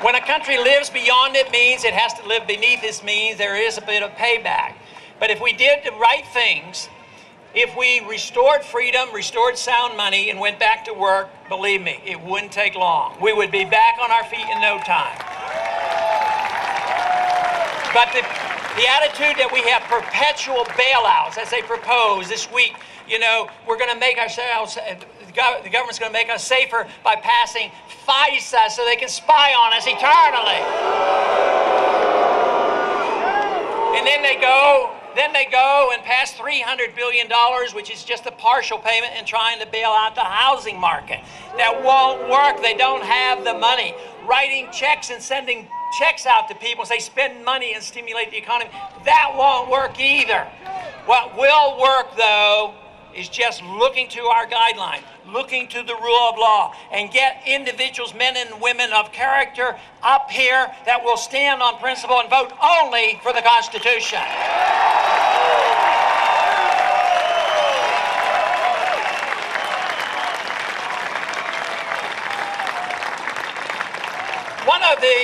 When a country lives beyond its means, it has to live beneath its means. There is a bit of payback. But if we did the right things, if we restored freedom, restored sound money, and went back to work, believe me, it wouldn't take long. We would be back on our feet in no time. But the attitude that we have perpetual bailouts, as they propose this week, you know, we're going to make ourselves, the government's going to make us safer by passing FISA so they can spy on us eternally. And then they go and pass $300 billion, which is just a partial payment, in trying to bail out the housing market. That won't work. They don't have the money. Writing checks and sending checks out to people as they spend money and stimulate the economy, that won't work either. What will work, though, is just looking to our guideline, looking to the rule of law, and get individuals, men and women of character up here that will stand on principle and vote only for the Constitution. One of the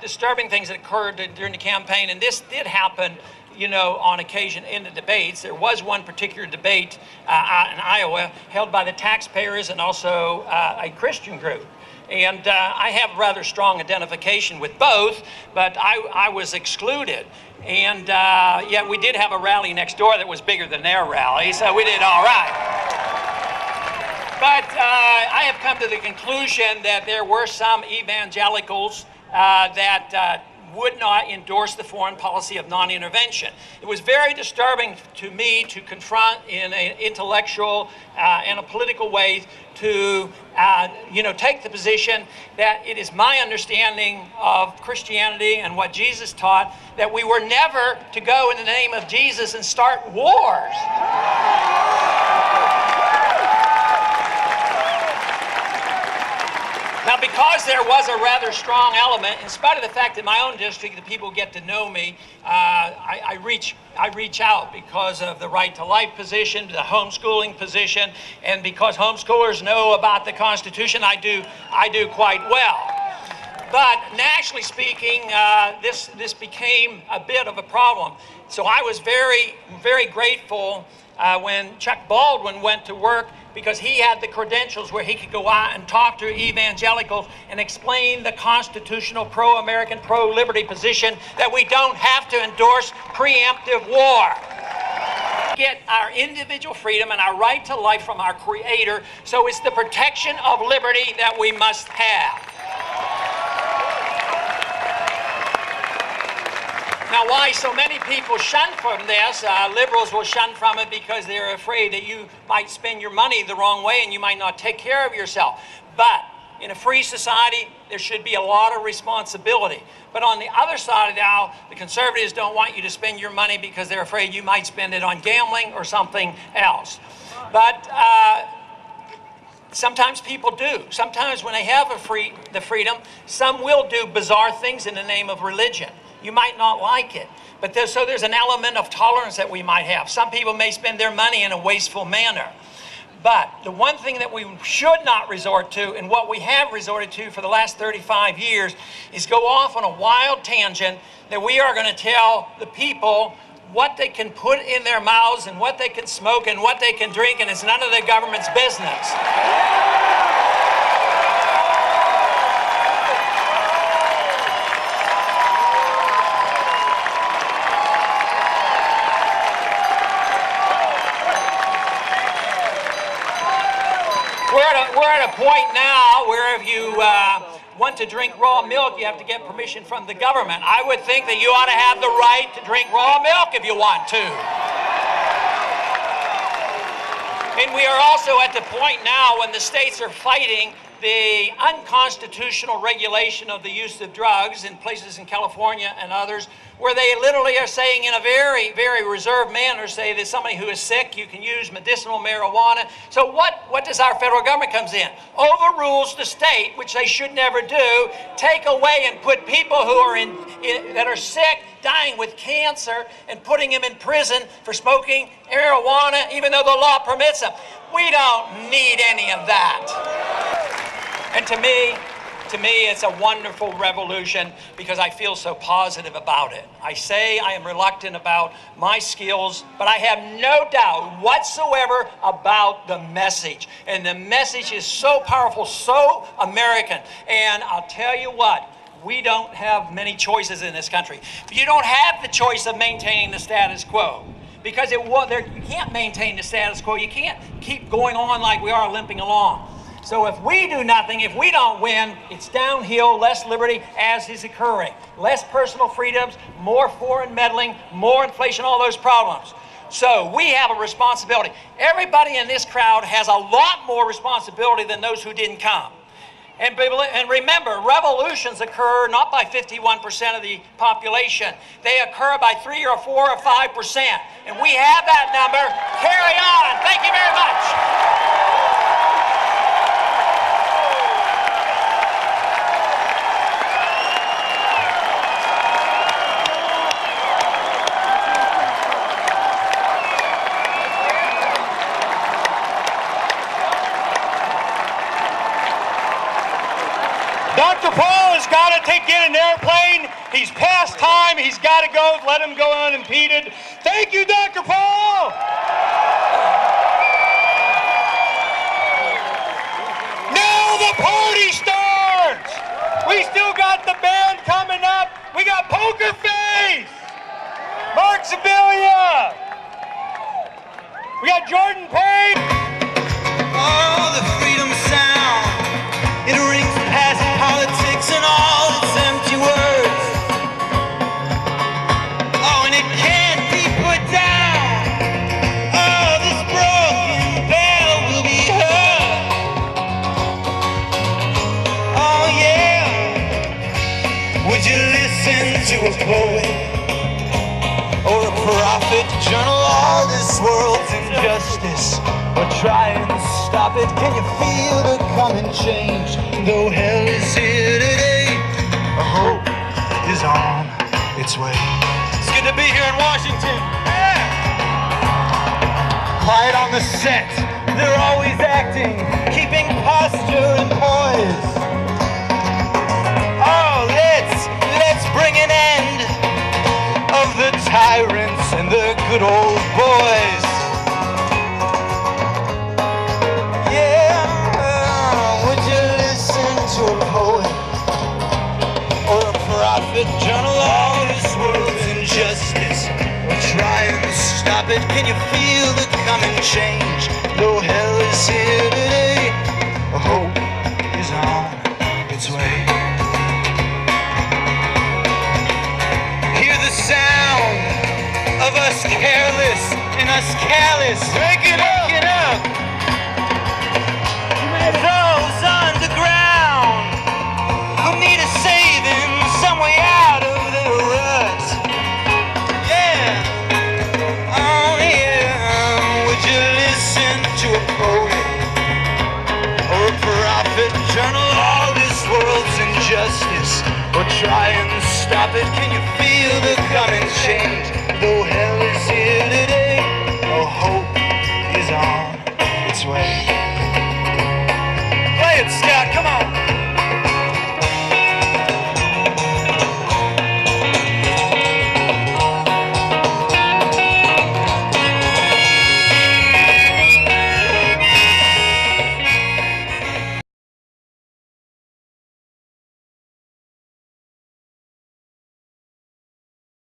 disturbing things that occurred during the campaign, and this did happen, you know, on occasion in the debates. There was one particular debate out in Iowa held by the taxpayers and also a Christian group. And I have rather strong identification with both, but I was excluded. And yet we did have a rally next door that was bigger than their rally, so we did all right. But I have come to the conclusion that there were some evangelicals that would not endorse the foreign policy of non-intervention. It was very disturbing to me to confront in an intellectual and a political way to take the position that it is my understanding of Christianity and what Jesus taught that we were never to go in the name of Jesus and start wars. Now, because there was a rather strong element, in spite of the fact that my own district, the people get to know me, I reach out because of the right to life position, the homeschooling position, and because homeschoolers know about the Constitution, I do quite well. But nationally speaking, this became a bit of a problem. So I was very, very grateful when Chuck Baldwin went to work, because he had the credentials where he could go out and talk to evangelicals and explain the constitutional pro-American, pro-liberty position that we don't have to endorse preemptive war. Get our individual freedom and our right to life from our Creator, so it's the protection of liberty that we must have. Now, why so many people shun from this, liberals will shun from it because they're afraid that you might spend your money the wrong way and you might not take care of yourself. But in a free society, there should be a lot of responsibility. But on the other side of the aisle, the conservatives don't want you to spend your money because they're afraid you might spend it on gambling or something else. But sometimes people do. Sometimes when they have the freedom, some will do bizarre things in the name of religion. You might not like it, but so there's an element of tolerance that we might have. Some people may spend their money in a wasteful manner. But the one thing that we should not resort to, and what we have resorted to for the last 35 years, is go off on a wild tangent that we are going to tell the people what they can put in their mouths and what they can smoke and what they can drink, and it's none of the government's business. We're at a point now where if you want to drink raw milk, you have to get permission from the government. I would think that you ought to have the right to drink raw milk if you want to. And we are also at the point now when the states are fighting the unconstitutional regulation of the use of drugs in places in California and others, where they literally are saying in a very, very reserved manner, say that somebody who is sick, you can use medicinal marijuana. So what does our federal government comes in? Overrules the state, which they should never do, take away and put people who are that are sick, dying with cancer, and putting them in prison for smoking marijuana, even though the law permits them. We don't need any of that. And to to me, it's a wonderful revolution because I feel so positive about it. I say I am reluctant about my skills, but I have no doubt whatsoever about the message. And the message is so powerful, so American. And I'll tell you what, we don't have many choices in this country. You don't have the choice of maintaining the status quo. Because you can't maintain the status quo. You can't keep going on like we are, limping along. So if we do nothing, if we don't win, it's downhill, less liberty as is occurring. Less personal freedoms, more foreign meddling, more inflation, all those problems. So we have a responsibility. Everybody in this crowd has a lot more responsibility than those who didn't come. And remember, revolutions occur not by 51% of the population. They occur by 3 or 4 or 5%. And we have that number. Carry on. Thank you very much. Dr. Paul has got to get an airplane. He's past time. He's got to go. Let him go unimpeded. Thank you, Dr. Paul. Now the party starts. We still got the band coming up. We got Poker Face, Mark Sibilia. We got Jordan Payne. Oh, the freedom sound. It rings past politics and all its empty words. Oh, and it can't be put down. Oh, this broken bell will be heard. Oh, yeah. Would you listen to a poet or a prophet journal all this world's injustice? Or try and stop it? Can you feel the coming change? Though hell is here today, hope is on its way. It's good to be here in Washington. Yeah. Quiet on the set, they're always acting, keeping posture and poise. Oh, let's bring an end of the tyrants and the good old boys. Journal all this world's injustice, or try and stop it. Can you feel the coming change? Though hell is here today, hope is on its way. Hear the sound of us careless and us callous. Wake it up. Those underground who need a saving, some way out of the rut. Yeah. Oh, yeah. Would you listen to a poet or a prophet journal all this world's injustice, or try and stop it? Can you feel the coming change? Though hell is here today, hope is on its way.